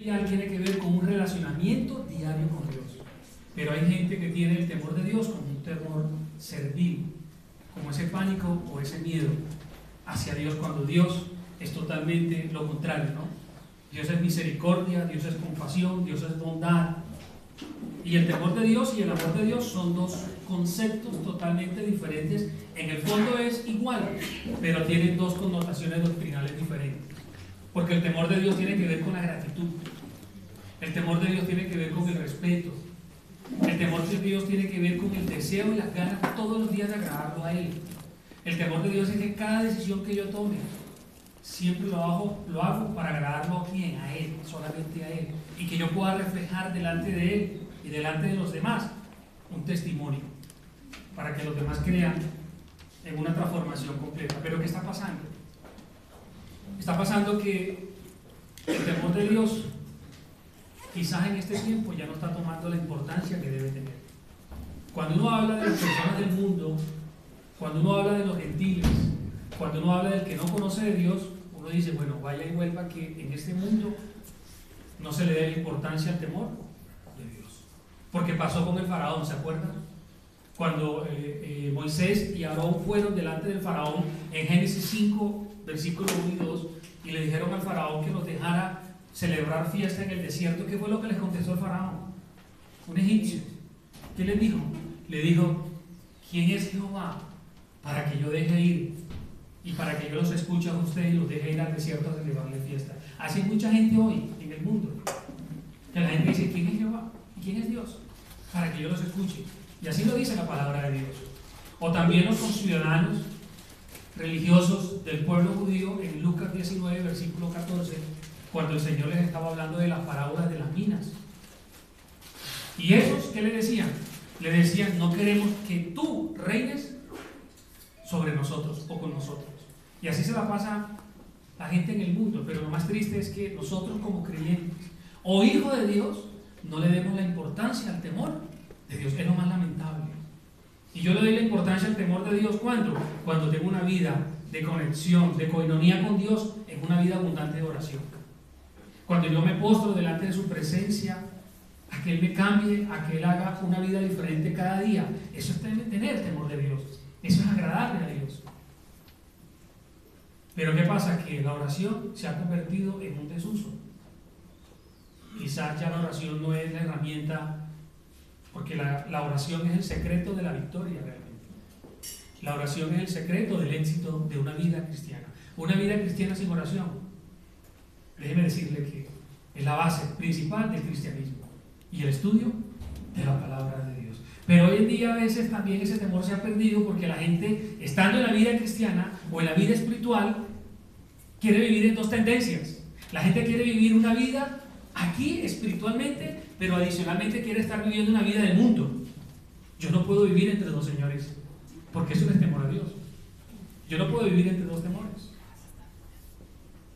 Tiene que ver con un relacionamiento diario con Dios. Pero hay gente que tiene el temor de Dios como un temor servil, como ese pánico o ese miedo hacia Dios, cuando Dios es totalmente lo contrario, ¿no? Dios es misericordia, Dios es compasión, Dios es bondad. Y el temor de Dios y el amor de Dios son dos conceptos totalmente diferentes. En el fondo es igual, pero tienen dos connotaciones doctrinales diferentes. Porque el temor de Dios tiene que ver con la gratitud. El temor de Dios tiene que ver con el respeto. El temor de Dios tiene que ver con el deseo y las ganas todos los días de agradarlo a Él. El temor de Dios es que cada decisión que yo tome, siempre lo hago para agradarlo a quién, a Él, solamente a Él. Y que yo pueda reflejar delante de Él y delante de los demás un testimonio, para que los demás crean en una transformación completa. Pero ¿qué está pasando? Está pasando que el temor de Dios quizás en este tiempo ya no está tomando la importancia que debe tener. Cuando uno habla de las personas del mundo, cuando uno habla de los gentiles, cuando uno habla del que no conoce de Dios, uno dice, bueno, vaya y vuelva que en este mundo no se le dé importancia al temor de Dios. Porque pasó con el faraón, ¿se acuerdan? Cuando Moisés y Aarón fueron delante del faraón en Génesis 5, versículos 1 y 2, y le dijeron al faraón que los dejara celebrar fiesta en el desierto. ¿Qué fue lo que les contestó el faraón? Un egipcio. ¿Qué les dijo? Le dijo, ¿quién es Jehová para que yo deje ir y para que yo los escuche a ustedes y los deje ir al desierto a celebrarle fiesta? Así hay mucha gente hoy en el mundo, que la gente dice, ¿quién es Jehová? ¿Y quién es Dios? Para que yo los escuche. Y así lo dice la palabra de Dios. O también los conciudadanos religiosos del pueblo judío en Lucas 19, versículo 14, cuando el Señor les estaba hablando de las parábolas de las minas. ¿Y esos qué le decían? Le decían, no queremos que tú reines sobre nosotros o con nosotros. Y así se la pasa la gente en el mundo. Pero lo más triste es que nosotros como creyentes o hijos de Dios no le demos la importancia al temor de Dios. Es lo más lamentable. Y yo le doy la importancia al temor de Dios cuando tengo una vida de conexión, de coinonía con Dios, en una vida abundante de oración. Cuando yo me postro delante de su presencia, a que Él me cambie, a que Él haga una vida diferente cada día. Eso es tener temor de Dios. Eso es agradarle a Dios. Pero ¿qué pasa? Que la oración se ha convertido en un desuso. Quizás ya la oración no es la herramienta, porque la oración es el secreto de la victoria realmente. La oración es el secreto del éxito de una vida cristiana. Una vida cristiana sin oración, déjeme decirle que es la base principal del cristianismo y el estudio de la palabra de Dios. Pero hoy en día a veces también ese temor se ha perdido porque la gente, estando en la vida cristiana o en la vida espiritual, quiere vivir en dos tendencias. La gente quiere vivir una vida aquí espiritualmente, pero adicionalmente quiere estar viviendo una vida del mundo. Yo no puedo vivir entre dos señores, porque eso no es temor a Dios. Yo no puedo vivir entre dos temores,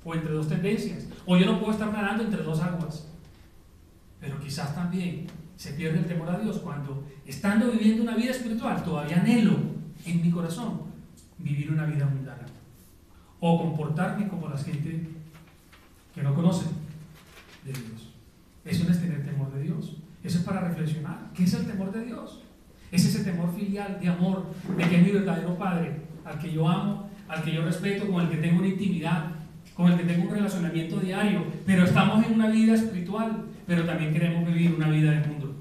o entre dos tendencias, o yo no puedo estar nadando entre dos aguas. Pero quizás también se pierde el temor a Dios cuando, estando viviendo una vida espiritual, todavía anhelo en mi corazón vivir una vida mundana, o comportarme como la gente que no conoce de Dios. Eso no es tener temor de Dios. Eso es para reflexionar. ¿Qué es el temor de Dios? Es ese temor filial, de amor, de que es mi verdadero Padre, al que yo amo, al que yo respeto, con el que tengo una intimidad, con el que tengo un relacionamiento diario. Pero estamos en una vida espiritual, pero también queremos vivir una vida del mundo.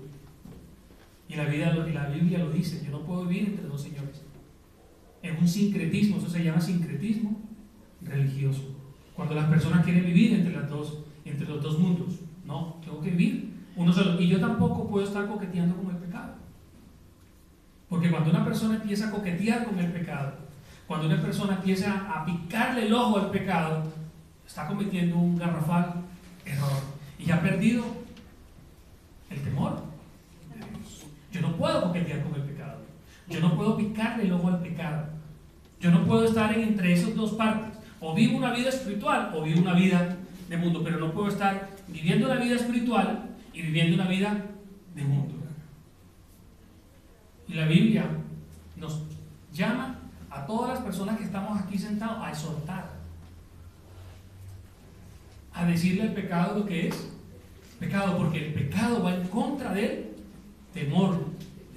Y la Biblia lo dice, yo no puedo vivir entre dos señores. Es un sincretismo, eso se llama sincretismo religioso. Cuando las personas quieren vivir entre los dos mundos. No, tengo que vivir uno solo. Y yo tampoco puedo estar coqueteando con el pecado. Porque cuando una persona empieza a coquetear con el pecado, cuando una persona empieza a picarle el ojo al pecado, está cometiendo un garrafal error. Y ha perdido el temor de Dios. Yo no puedo coquetear con el pecado. Yo no puedo picarle el ojo al pecado. Yo no puedo estar entre esas dos partes. O vivo una vida espiritual o vivo una vida de mundo. Pero no puedo estar viviendo una vida espiritual y viviendo una vida de mundo. Y la Biblia nos llama a todas las personas que estamos aquí sentados a exhortar, a decirle al pecado lo que es Pecado, porque el pecado va en contra del temor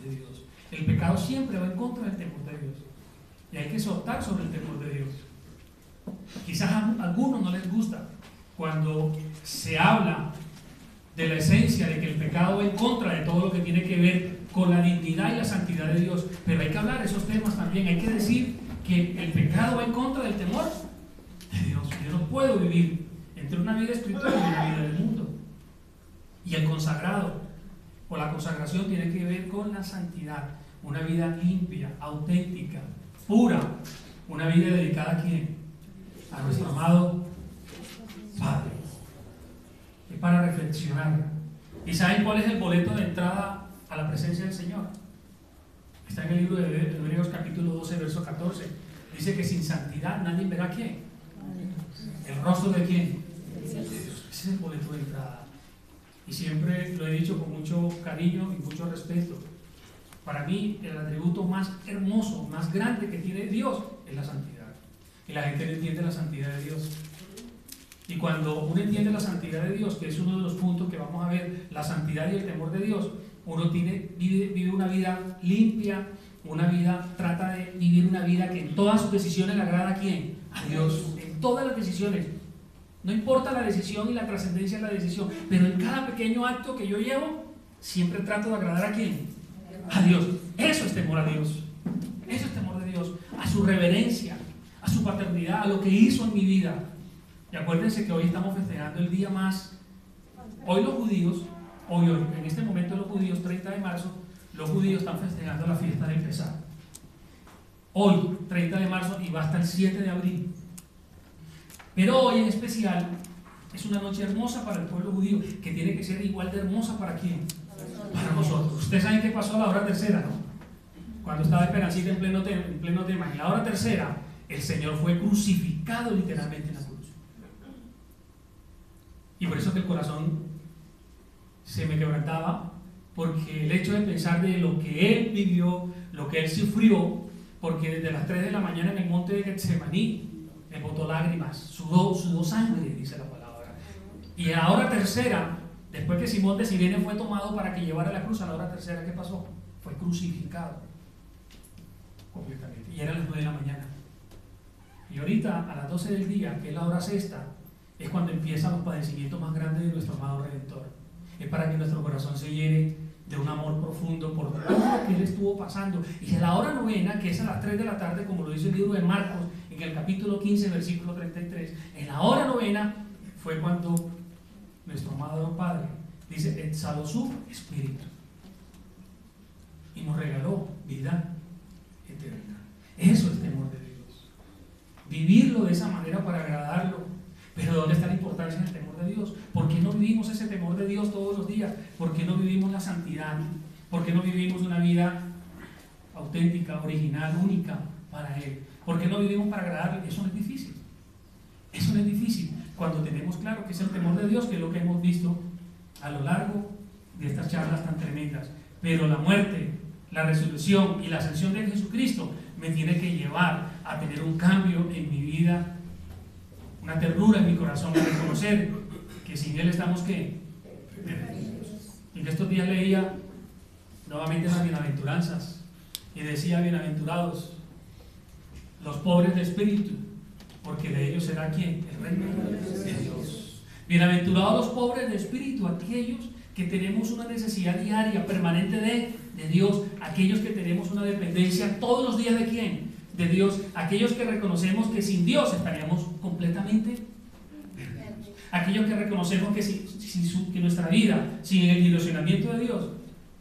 de Dios. El pecado siempre va en contra del temor de Dios. Y hay que exhortar sobre el temor de Dios. Quizás a algunos no les gusta cuando se habla de la esencia de que el pecado va en contra de todo lo que tiene que ver con la dignidad y la santidad de Dios. Pero hay que hablar esos temas también. Hay que decir que el pecado va en contra del temor de Dios. Yo no puedo vivir entre una vida espiritual y una vida del mundo. Y el consagrado o la consagración tiene que ver con la santidad. Una vida limpia, auténtica, pura. Una vida dedicada ¿a quién? A nuestro amado Padre. Es para reflexionar. ¿Y saben cuál es el boleto de entrada a la presencia del Señor? Está en el libro de Hebreos capítulo 12, verso 14. Dice que sin santidad nadie verá ¿quién? ¿El rostro de quién? De Dios. Ese es el boleto de entrada. Y siempre lo he dicho con mucho cariño y mucho respeto. Para mí, el atributo más hermoso, más grande que tiene Dios es la santidad. Y la gente no entiende la santidad de Dios. Y cuando uno entiende la santidad de Dios, que es uno de los puntos que vamos a ver, la santidad y el temor de Dios, uno vive una vida limpia, trata de vivir una vida que en todas sus decisiones le agrada ¿a quién? A Dios. En todas las decisiones. No importa la decisión y la trascendencia de la decisión, pero en cada pequeño acto que yo llevo, siempre trato de agradar ¿a quién? A Dios. Eso es temor a Dios. Eso es temor de Dios. A su reverencia, a su paternidad, a lo que hizo en mi vida. Y acuérdense que hoy estamos festejando el día más. Hoy los judíos, en este momento los judíos, 30 de marzo, los judíos están festejando la fiesta del Pesaj. Hoy, 30 de marzo, y va hasta el 7 de abril. Pero hoy en especial es una noche hermosa para el pueblo judío, que tiene que ser igual de hermosa para ¿quién? Para nosotros. Ustedes saben qué pasó a la hora tercera, ¿no? Cuando estaba Esperancita en pleno tema. En la hora tercera, el Señor fue crucificado literalmente en la cruz. Y por eso que el corazón se me quebrantaba, porque el hecho de pensar de lo que Él vivió, lo que Él sufrió, porque desde las 3 de la mañana en el monte de Getsemaní, Él botó lágrimas, sudó sangre, dice la palabra. Y a la hora tercera, después que Simón de Cirene fue tomado para que llevara la cruz, a la hora tercera, ¿qué pasó? Fue crucificado completamente. Y era a las 9 de la mañana. Y ahorita, a las 12 del día, que es la hora sexta, es cuando empiezan los padecimientos más grandes de nuestro amado Redentor. Es para que nuestro corazón se llene de un amor profundo por todo lo que Él estuvo pasando. Y a la hora novena, que es a las 3 de la tarde, como lo dice el libro de Marcos, en el capítulo 15, versículo 33, en la hora novena fue cuando nuestro amado Padre dice, exhaló su espíritu y nos regaló vida eterna. Eso es temor de Dios. Vivirlo de esa manera para agradarlo. Pero ¿dónde está la importancia del temor de Dios? ¿Por qué no vivimos ese temor de Dios todos los días? ¿Por qué no vivimos la santidad? ¿Por qué no vivimos una vida auténtica, original, única para Él? ¿Por qué no vivimos para agradarle? Eso no es difícil. Eso no es difícil. Cuando tenemos claro que es el temor de Dios, que es lo que hemos visto a lo largo de estas charlas tan tremendas. Pero la muerte, la resurrección y la ascensión de Jesucristo me tiene que llevar a tener un cambio en mi vida, una ternura en mi corazón, de reconocer que sin Él estamos ¿qué? Y que estos días leía nuevamente las bienaventuranzas y decía, bienaventurados los pobres de espíritu, porque de ellos será ¿quién? El reino de Dios. Bienaventurados los pobres de espíritu, aquellos que tenemos una necesidad diaria, permanente de Dios, aquellos que tenemos una dependencia todos los días ¿de quién? De Dios, aquellos que reconocemos que sin Dios estaríamos completamente perdidos, aquellos que reconocemos que nuestra vida sin el ilusionamiento de Dios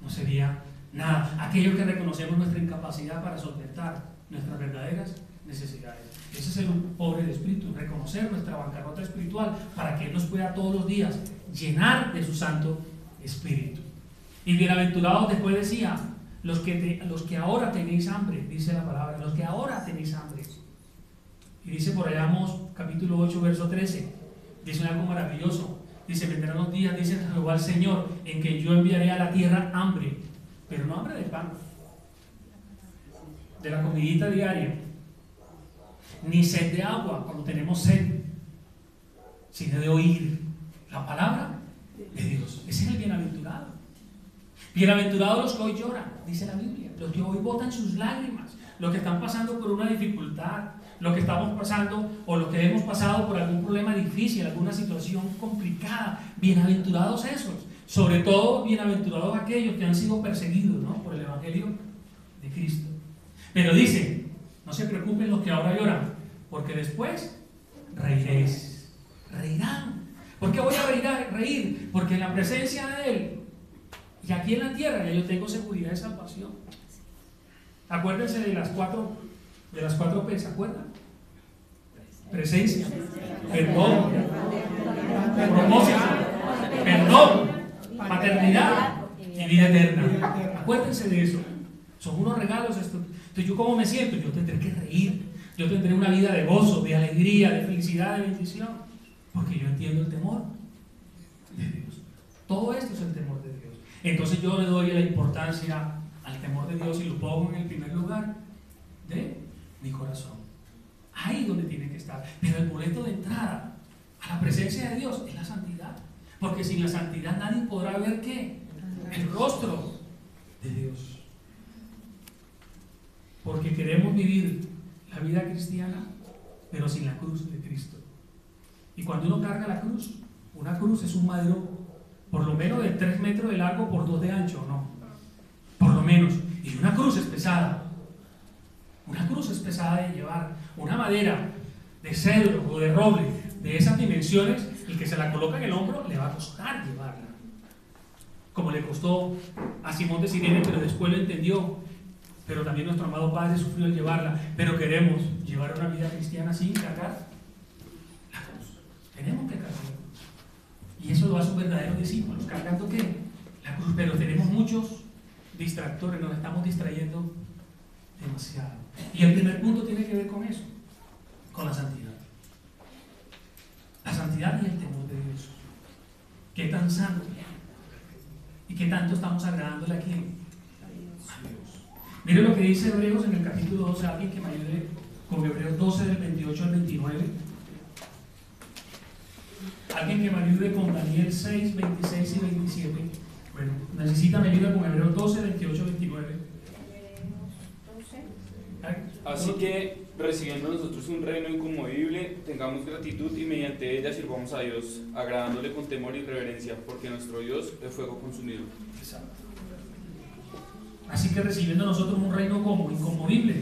no sería nada, aquellos que reconocemos nuestra incapacidad para solventar nuestras verdaderas necesidades. Ese es el pobre de espíritu, reconocer nuestra bancarrota espiritual para que Él nos pueda todos los días llenar de su Santo Espíritu. Y bienaventurados después decía, los que ahora tenéis hambre, dice la palabra, los que ahora tenéis hambre. Y dice por allá Amós, capítulo 8, verso 13, dice algo maravilloso. Dice, vendrán los días, dice Jehová el Señor, en que yo enviaré a la tierra hambre, pero no hambre de pan, de la comidita diaria, ni sed de agua, cuando tenemos sed, sino de oír la palabra de Dios. Bienaventurados los que hoy lloran, dice la Biblia, los que hoy botan sus lágrimas, los que están pasando por una dificultad, los que estamos pasando o los que hemos pasado por algún problema difícil, alguna situación complicada. Bienaventurados esos, sobre todo bienaventurados aquellos que han sido perseguidos, ¿no?, por el Evangelio de Cristo. Pero dice, no se preocupen los que ahora lloran, porque después reiréis, reirán. ¿Por qué voy a reír? Porque en la presencia de Él y aquí en la tierra ya yo tengo seguridad de salvación. Acuérdense de las cuatro P, ¿se acuerdan? Presencia, perdón, propósito, perdón, paternidad y vida eterna. Acuérdense de eso. Son unos regalos. Entonces, ¿yo cómo me siento? Yo tendré que reír. Yo tendré una vida de gozo, de alegría, de felicidad, de bendición. Porque yo entiendo el temor de Dios. Todo esto es el temor de Dios. Entonces yo le doy la importancia al temor de Dios y lo pongo en el primer lugar de mi corazón. Ahí donde tiene que estar. Pero el boleto de entrada a la presencia de Dios es la santidad. Porque sin la santidad nadie podrá ver ¿qué? El rostro de Dios. Porque queremos vivir la vida cristiana, pero sin la cruz de Cristo. Y cuando uno carga la cruz, una cruz es un madero por lo menos de 3 metros de largo por 2 de ancho, ¿no? Por lo menos. Y una cruz es pesada. Una cruz es pesada de llevar. Una madera de cedro o de roble de esas dimensiones, el que se la coloca en el hombro le va a costar llevarla. Como le costó a Simón de Cirene, pero después lo entendió. Pero también nuestro amado Padre sufrió al llevarla. Pero queremos llevar una vida cristiana sin cargar la cruz. Tenemos que cargar. Y eso lo hacen verdaderos discípulos. ¿Cargando qué? La cruz. Pero tenemos muchos distractores, nos estamos distrayendo demasiado. Y el primer punto tiene que ver con eso, con la santidad. La santidad y el temor de Dios. ¿Qué tan santo? ¿Y qué tanto estamos agradándole a quién? A Dios. Mire lo que dice Hebreos en el capítulo 12. Alguien que me ayude con Hebreos 12 del 28 al 29. Alguien que me ayude con Daniel 6, 26 y 27. Bueno, necesita mi ayuda con Hebreos 12, 28 y 29. Así que, recibiendo nosotros un reino inconmovible, tengamos gratitud y mediante ella sirvamos a Dios, agradándole con temor y reverencia, porque nuestro Dios es fuego consumido. Exacto. Así que recibiendo nosotros un reino como inconmovible,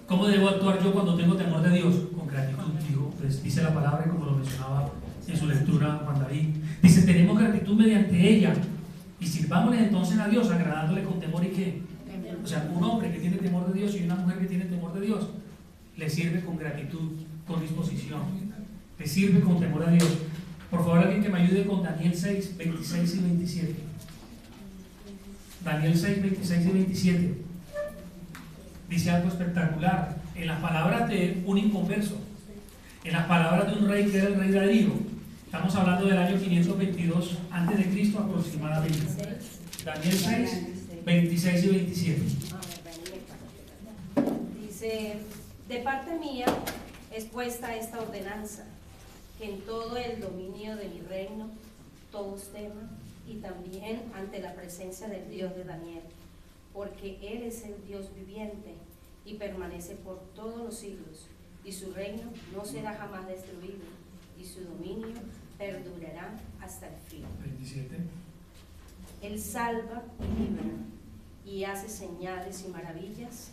¿cómo debo actuar yo cuando tengo temor de Dios? Con gratitud, pues dice la palabra, como lo mencionaba en su lectura Juan David. Dice, tenemos gratitud mediante ella y sirvámosle entonces a Dios, agradándole con temor y qué. O sea, un hombre que tiene temor de Dios y una mujer que tiene temor de Dios le sirve con gratitud, con disposición, le sirve con temor a Dios. Por favor, alguien que me ayude con Daniel 6, 26 y 27. Daniel 6, 26 y 27 dice algo espectacular en las palabras de un inconverso, en las palabras de un rey que era el rey Darío. Estamos hablando del año 522 a.C. aproximadamente. Daniel 6, 26 y 27. Dice, de parte mía es puesta esta ordenanza, que en todo el dominio de mi reino todos teman, y también ante la presencia del Dios de Daniel, porque Él es el Dios viviente y permanece por todos los siglos, y su reino no será jamás destruido, y su dominio perdurará hasta el fin. 27. Él salva y libra, y hace señales y maravillas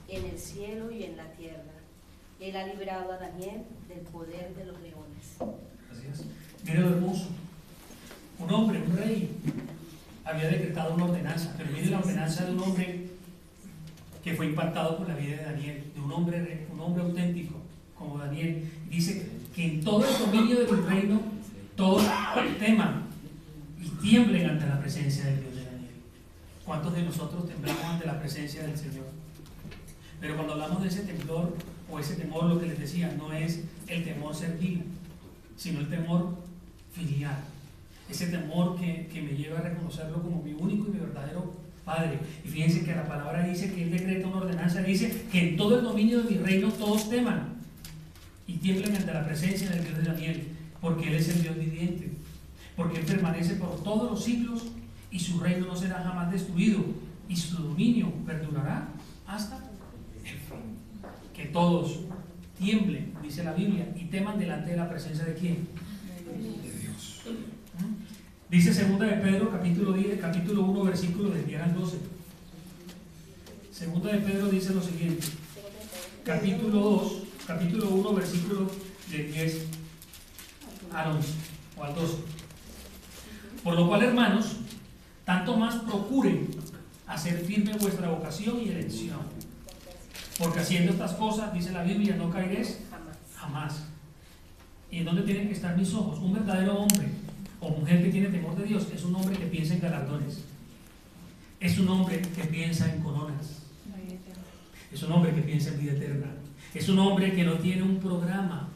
en el cielo y en la tierra. Él ha librado a Daniel del poder de los leones. Gracias. Mire lo hermoso. Un hombre, un rey, había decretado una ordenanza, pero mire la ordenanza de un hombre que fue impactado por la vida de Daniel, de un hombre auténtico como Daniel. Dice que en todo el dominio de tu reino todos teman y tiemblen ante la presencia del Dios de Daniel. ¿Cuántos de nosotros temblamos ante la presencia del Señor? Pero cuando hablamos de ese temblor o ese temor, lo que les decía, no es el temor servil, sino el temor filial. Ese temor que me lleva a reconocerlo como mi único y mi verdadero Padre. Y fíjense que la palabra dice que Él decreta una ordenanza, dice que en todo el dominio de mi reino todos teman y tiemblen ante la presencia del Dios de Daniel, porque Él es el Dios viviente, porque Él permanece por todos los siglos y su reino no será jamás destruido, y su dominio perdurará hasta el fin. Que todos tiemblen, dice la Biblia, y teman delante de la presencia de ¿quién? De Dios. Dice 2 de Pedro, capítulo 1, versículos del 10 al 12. 2 de Pedro dice lo siguiente, capítulo 1, versículo del 10 al 11 o al 12. Por lo cual, hermanos, tanto más procuren hacer firme vuestra vocación y elección, porque haciendo estas cosas, dice la Biblia, no caeréis jamás. ¿Y en dónde tienen que estar mis ojos? Un verdadero hombre o mujer que tiene temor de Dios es un hombre que piensa en galardones, es un hombre que piensa en coronas, es un hombre que piensa en vida eterna, es un hombre que no tiene un programa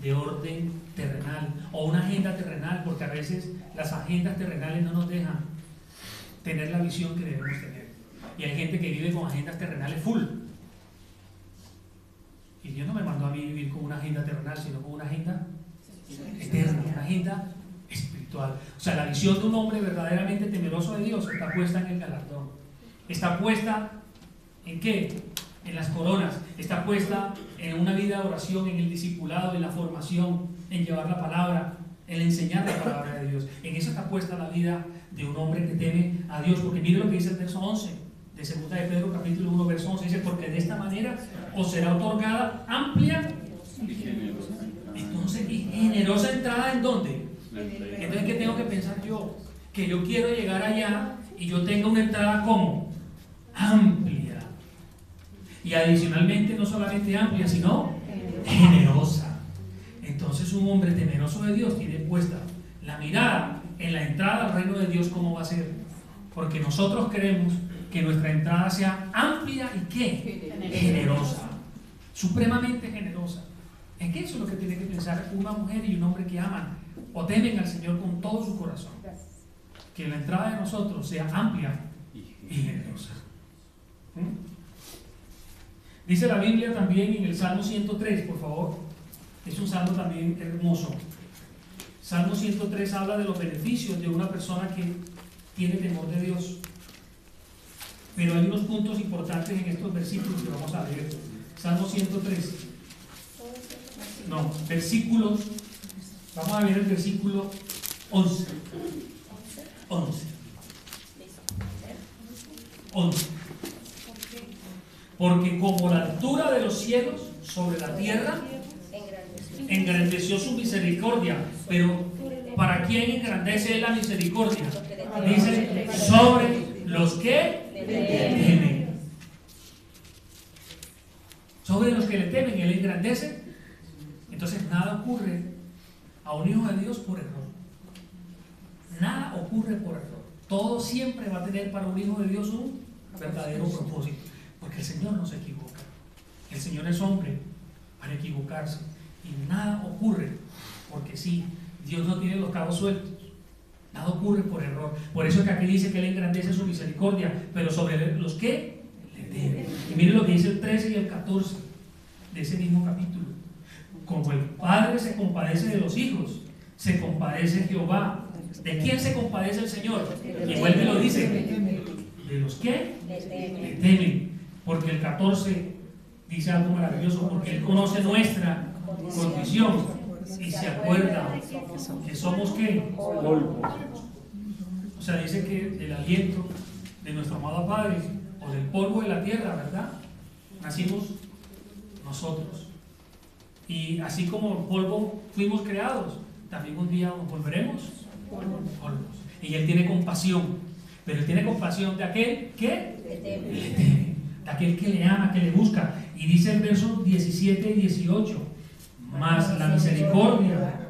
de orden terrenal o una agenda terrenal, porque a veces las agendas terrenales no nos dejan tener la visión que debemos tener. Y hay gente que vive con agendas terrenales full. Y Dios no me mandó a mí vivir con una agenda terrenal, sino con una agenda eterna, una agenda espiritual. O sea, la visión de un hombre verdaderamente temeroso de Dios está puesta en el galardón. Está puesta ¿en qué? En las coronas. Está puesta en una vida de oración, en el discipulado, en la formación, en llevar la palabra, en enseñar la palabra de Dios. En eso está puesta la vida de un hombre que teme a Dios. Porque mire lo que dice el verso 11 de 2 de Pedro, capítulo 1, verso 11. Dice, porque de esta manera os será otorgada amplia y generosa. Entonces, ¿y generosa entrada en dónde? Entonces, ¿qué tengo que pensar yo? Que yo quiero llegar allá y yo tenga una entrada como amplia. Y adicionalmente no solamente amplia, sino generosa. Entonces un hombre temeroso de Dios tiene puesta la mirada en la entrada al reino de Dios, ¿cómo va a ser? Porque nosotros queremos que nuestra entrada sea amplia y ¿qué? Generosa. Supremamente generosa. ¿En qué? Eso es lo que tiene que pensar una mujer y un hombre que aman o temen al Señor con todo su corazón. Que la entrada de nosotros sea amplia y generosa. Dice la Biblia también en el Salmo 103, por favor. Es un salmo también hermoso. Salmo 103 habla de los beneficios de una persona que tiene temor de Dios. Pero hay unos puntos importantes en estos versículos que vamos a leer. Salmo 103. No, versículos. Vamos a ver el versículo 11. 11. Porque como la altura de los cielos sobre la tierra, engrandeció su misericordia. Pero ¿para quién engrandece la misericordia? Dice, sobre los que le temen. Sobre los que le temen, Él engrandece. Entonces nada ocurre a un hijo de Dios por error. Nada ocurre por error. Todo siempre va a tener para un hijo de Dios un verdadero propósito. Porque el Señor no se equivoca. El Señor es hombre para equivocarse. Y nada ocurre porque sí. Dios no tiene los cabos sueltos. Nada ocurre por error. Por eso es que aquí dice que Él engrandece su misericordia. Pero sobre los que le temen. Y miren lo que dice el 13 y el 14 de ese mismo capítulo. Como el Padre se compadece de los hijos, se compadece Jehová. ¿De quién se compadece el Señor? Y vuelve y lo dice. De los que le temen. Porque el 14 dice algo maravilloso. Porque Él conoce nuestra condición y se acuerda que somos ¿qué? Polvo. O sea, dice que del aliento de nuestro amado Padre o del polvo de la tierra, ¿verdad? Nacimos nosotros. Y así como el polvo fuimos creados, también un día nos volveremos polvos. Y Él tiene compasión, pero Él tiene compasión de aquel que le teme, de aquel que le ama, que le busca. Y dice el verso 17 y 18, mas la misericordia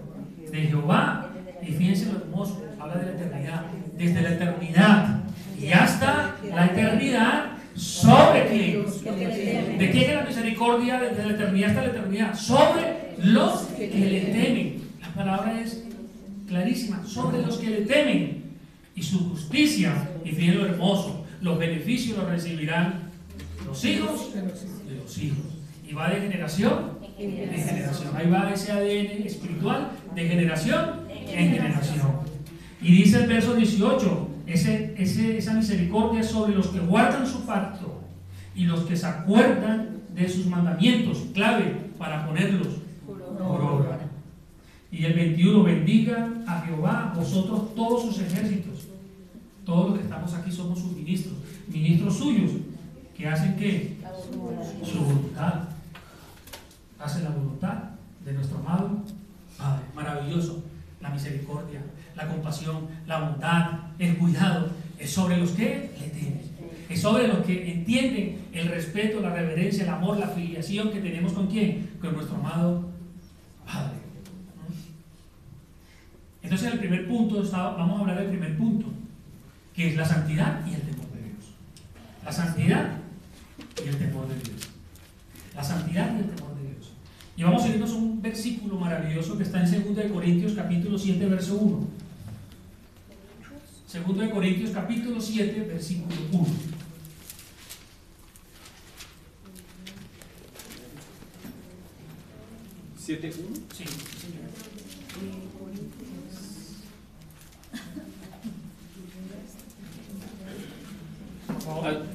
de Jehová, y fíjense lo hermoso, habla de la eternidad, desde la eternidad y hasta la eternidad, ¿sobre quién? ¿De quién es la misericordia desde la eternidad hasta la eternidad? Sobre los que le temen. La palabra es clarísima, sobre los que le temen. Y su justicia, y fíjense lo hermoso, los beneficios los recibirán los hijos de los hijos. Y va de generación en generación. Ahí va ese ADN espiritual de generación en generación. Y dice el verso 18, esa misericordia es sobre los que guardan su pacto y los que se acuerdan de sus mandamientos, clave para ponerlos por obra. Y el 21, bendiga a Jehová vosotros todos sus ejércitos. Todos los que estamos aquí somos sus ministros, ministros suyos, que hacen ¿qué? Su voluntad. Hacen la voluntad de nuestro amado Padre. Maravilloso. La misericordia, la compasión, la bondad, el cuidado, es sobre los que le temen. Es sobre los que entienden el respeto, la reverencia, el amor, la filiación que tenemos con ¿quién? Con nuestro amado Padre. Entonces el primer punto, vamos a hablar del primer punto, que es la santidad y el temor de Dios. La santidad y el temor de Dios. La santidad y el temor de Dios. Y vamos a irnos a un versículo maravilloso que está en 2 Corintios capítulo 7, verso 1. 2 Corintios capítulo 7, versículo 1. ¿7:1? Sí, señor.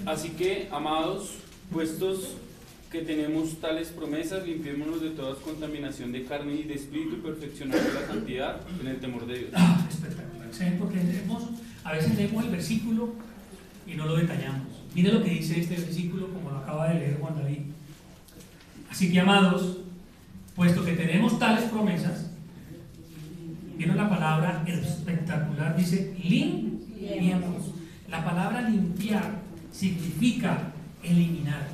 Así que, amados, puestos que tenemos tales promesas, limpiémonos de toda contaminación de carne y de espíritu y perfeccionando la santidad en el temor de Dios. Espectacular. ¿Saben por qué es hermoso? A veces leemos el versículo y no lo detallamos. Mire lo que dice este versículo, como lo acaba de leer Juan David. Así que, amados, puesto que tenemos tales promesas, ¿vieron la palabra espectacular? Dice limpiemos. La palabra limpiar significa eliminar,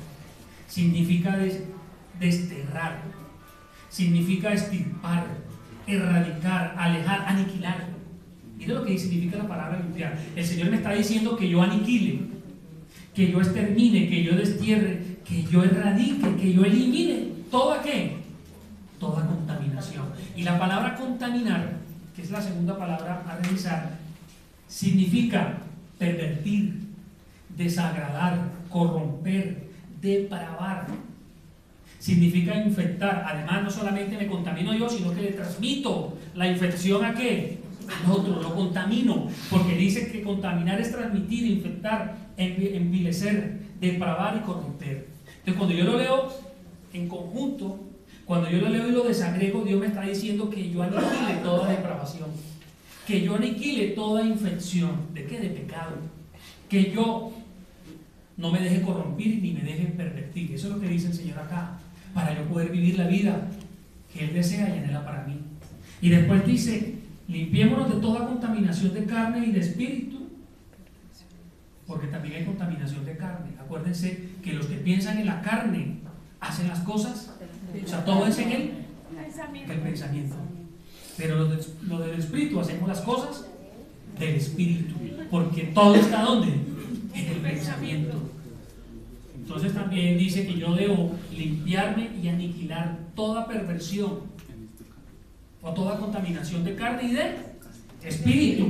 significa desterrar, significa extirpar, erradicar, alejar, aniquilar. Mira lo que significa la palabra limpiar. El Señor me está diciendo que yo aniquile, que yo extermine, que yo destierre, que yo erradique, que yo elimine. ¿Toda qué? Toda contaminación. Y la palabra contaminar, que es la segunda palabra a revisar, significa pervertir, desagradar, corromper, depravar. Significa infectar. Además, no solamente me contamino yo, sino que le transmito la infección ¿a qué? Al otro, lo contamino. Porque dice que contaminar es transmitir, infectar, envilecer, depravar y corromper. Entonces, cuando yo lo leo en conjunto, cuando yo lo leo y lo desagrego, Dios me está diciendo que yo aniquile toda depravación, que yo aniquile toda infección. ¿De qué? De pecado. Que yo no me deje corrompir ni me deje pervertir. Eso es lo que dice el Señor acá, para yo poder vivir la vida que Él desea y anhela para mí. Y después dice, limpiémonos de toda contaminación de carne y de espíritu, porque también hay contaminación de carne. Acuérdense que los que piensan en la carne hacen las cosas, o sea, todo es en el pensamiento. Pero lo del espíritu, hacemos las cosas del espíritu, porque todo está ¿dónde? En el pensamiento. Entonces también dice que yo debo limpiarme y aniquilar toda perversión o toda contaminación de carne y de espíritu.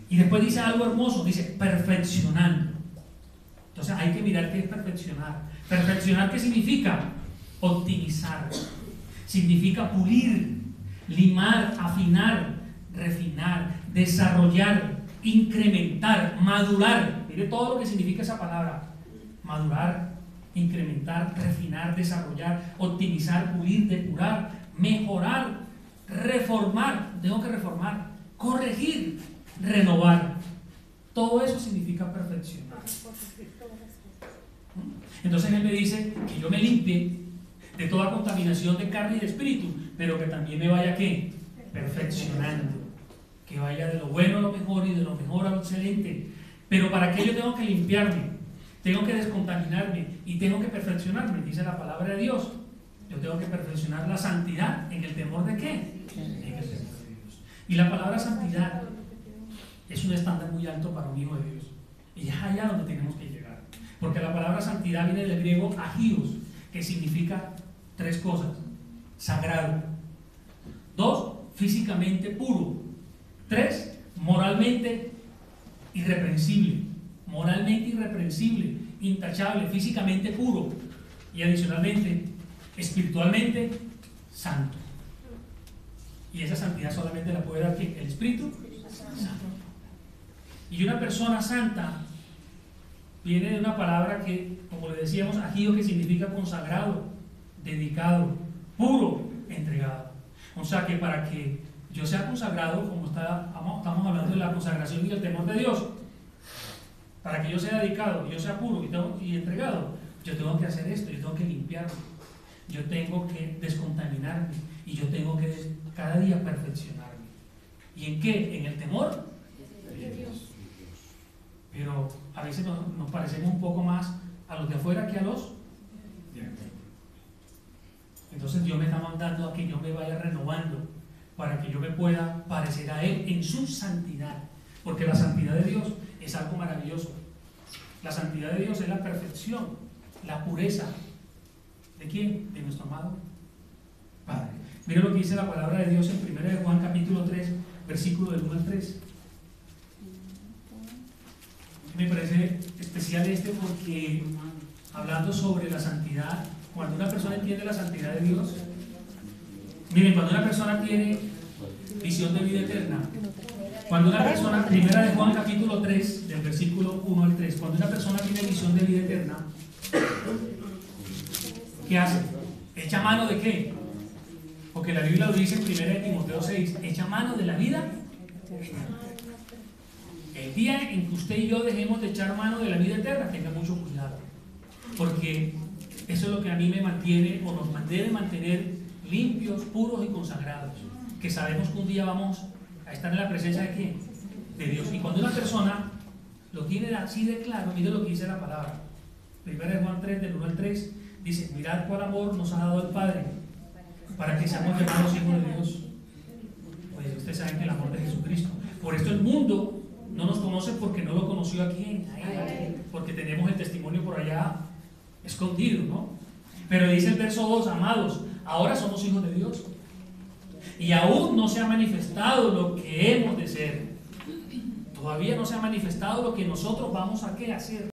Y después dice algo hermoso, dice perfeccionando. Entonces hay que mirar qué es perfeccionar. Perfeccionar, ¿qué significa? Optimizar. Significa pulir, limar, afinar, refinar, desarrollar, incrementar, madurar. Mire todo lo que significa esa palabra. Madurar, incrementar, refinar, desarrollar, optimizar, pulir, depurar, mejorar, reformar. Tengo que reformar, corregir, renovar. Todo eso significa perfeccionar. Entonces Él me dice que yo me limpie de toda contaminación de carne y de espíritu, pero que también me vaya ¿qué? Perfeccionando, que vaya de lo bueno a lo mejor y de lo mejor a lo excelente. Pero para qué yo tengo que limpiarme, tengo que descontaminarme y tengo que perfeccionarme, dice la palabra de Dios. Yo tengo que perfeccionar la santidad en el temor de ¿qué? En el temor de Dios. Y la palabra santidad es un estándar muy alto para un hijo de Dios, y es allá donde tenemos que llegar, porque la palabra santidad viene del griego agios, que significa tres cosas: sagrado, 2, físicamente puro, 3, moralmente irreprensible, intachable, físicamente puro, y adicionalmente espiritualmente santo. Y esa santidad solamente la puede dar ¿quién? El Espíritu Santo. Y una persona santa viene de una palabra que, como le decíamos, agio, que significa consagrado, dedicado, puro, entregado. O sea que para que yo sea consagrado, como estamos hablando de la consagración y el temor de Dios, para que yo sea dedicado, yo sea puro y entregado, yo tengo que hacer esto, yo tengo que limpiarme, yo tengo que descontaminarme y yo tengo que cada día perfeccionarme. ¿Y en qué? En el temor de Dios. Pero a veces nos parecemos un poco más a los de afuera que a los de adentro. Entonces Dios me está mandando a que yo me vaya renovando para que yo me pueda parecer a Él en su santidad, porque la santidad de Dios es algo maravilloso. La santidad de Dios es la perfección, la pureza. ¿De quién? De nuestro amado Padre. Mira lo que dice la palabra de Dios en 1 de Juan capítulo 3, versículo del 1 al 3. Me parece especial porque hablando sobre la santidad, cuando una persona entiende la santidad de Dios, miren, cuando una persona tiene visión de vida eterna, cuando una persona, 1 de Juan capítulo 3, del versículo 1 al 3, cuando una persona tiene visión de vida eterna, ¿qué hace? ¿Echa mano de qué? Porque la Biblia lo dice en 1 de Timoteo 6, echa mano de la vida eterna. El día en que usted y yo dejemos de echar mano de la vida eterna, tenga mucho cuidado, porque eso es lo que a mí me mantiene, o nos debe mantener limpios, puros y consagrados, que sabemos que un día vamos a estar en la presencia de ¿quién? De Dios. Y cuando una persona lo tiene así de claro, mire lo que dice la palabra. 1 de Juan 3, del 1 al 3, dice: mirad cuál amor nos ha dado el Padre, para que seamos llamados hijos de Dios. Pues ustedes saben que el amor de Jesucristo. Por esto el mundo no nos conoce, porque no lo conoció a quién, a Él, porque tenemos el testimonio por allá escondido, ¿no? Pero dice el verso 2, amados, ahora somos hijos de Dios, y aún no se ha manifestado lo que hemos de ser. Todavía no se ha manifestado lo que nosotros vamos a ¿qué? Hacer.